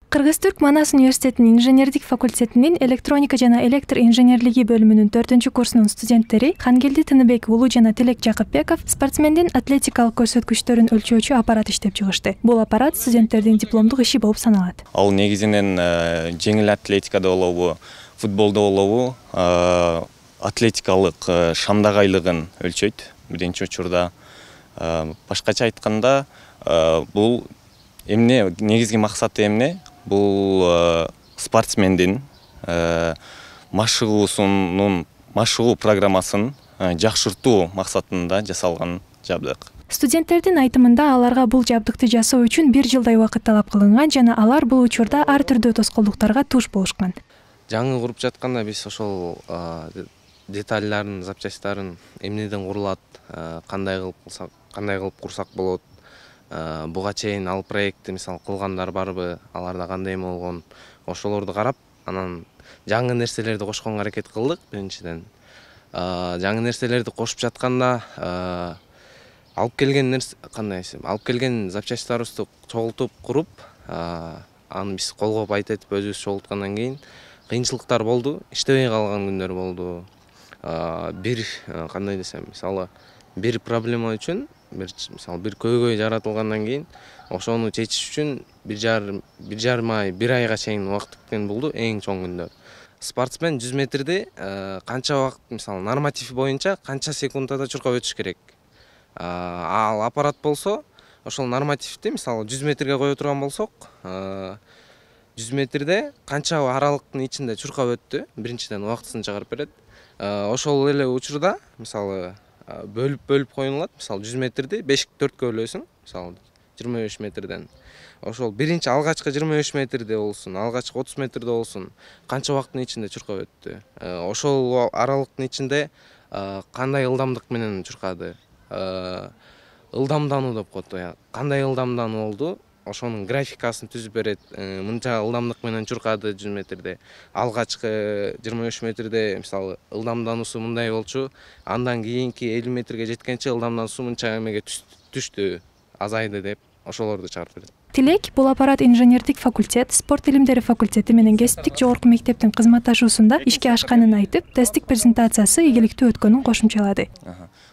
Кыргыз-Түрк Манас университетинин инженердик факультетинин электроника жана электр инженерлиги бөлүмүнүн 4-курсунун студенттери Хангелди Тыныбек уулу жана Тилек Жакыпбеков спортсмендин атлетикалык көрсөткүчтөрүн өлчөөчү аппарат иштеп чыгышты. Бул аппарат студенттердин дипломдук иши болуп саналат. Ал негизинен жеңил атлетикада болобу, футболдо болобу, атлетикалык шамдагайлыгын өлчөйт. Биринчи учурда башкача айтканда бул эмне негизги максаты эмне? Бул спортсмендин машыгуу программасын жакшыртуу максатында жасалган жабдык. Студенттердин айтымында аларга бул жабдыкты жасоо үчүн 1 жылдай убакыт талап кылынган жана алар бул учурда ар түрдүү тоскоолдуктарга туш болушкан. Жаңы куруп жатканда биз ошол детальдарын, запчастарын эмнеден курулат, кандай кылып курсак болот, буга чейин ал проектти мисалы кылгандар барбы, аларда кандай болгон, ошолорду карап, анан жаңы нерселерди кошконго аракет кылдык. Биринчиден жаңы нерселерди кошуп жатканда алып келген запчастарыбызды чогултуп куруп, аны биз колгоп айтып өзүбүз чогулткандан кийин кыйынчылыктар болду, иштебей калган күндөр болду. Мисалы бир проблема үчүн, бир көйгөй жаратылгандан кийин ошону чечиш үчүн 1 айга чейин убакыт кеткен болду, эң чоң күндөр. Спортсмен 100 метрди канча убакыт, мисалы норматив боюнча канча секундада чуркап өтүш керек. Ал аппарат болсо, ошол нормативди мисалы 100 метрге кое турган болсок, 100 метрде канча аралыктын ичинде чуркап өттү, биринчиден убактысын чыгарып берет. Ошол эле учурда мисалы бөлүп коюлат. Мисалы 100 метрди 5-4кө бөлөсүң, мисалы 25 метрден. Ошол биринчи алгачкы 25 метрде болсун, алгачкы 30 метрде болсун, канча убакыттын ичинде чуркап өттү. Ошол аралыктын ичинде кандай ылдамдык менен чуркады. Ылдамдануу деп коет. Кандай ылдамдануу болду? Ошонун графикасын түзүп берет. Мынча ылдамдык менен чуркады 100 метрде. Алгачкы 25 метрде мисалы ылдамдануусу мындай болчу. Андан кийинки 50 метрге жеткенче ылдамдануусу мынча эмеге түштү, азайды деп ошолорду чыгарып берет. Тилек бул аппарат инженердик факультет, спорт илимдери факультети менен кесиптик жогорку мектептин кызматташуусунда ишке ашканын айтып, тесттик презентациясы ийгиликтүү өткөнүн кошумчалады.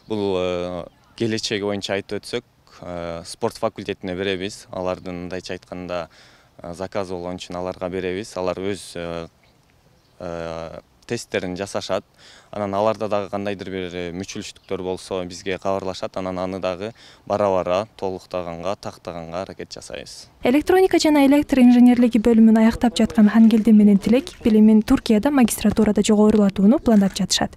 Бул келечеги боюнча айтып өтсөк, спорт факультетине беребиз. Алардын мындайча айтканда заказ болгон үчүн аларга беребиз. Алар өз тесттерин жасашат. Анан аларда дагы кандайдыр бир мүчүлүштүктөр болсо бизге кабарлашат. Анан аны дагы бара-бара толуктаганга, тактаганга аракет жасайбыз. Электроника жана электр инженерлиги бөлүмүн аяктап жаткан Хангелди менен Тилек билимин Туркияда магистратурада жогорулатууну пландап жатышат.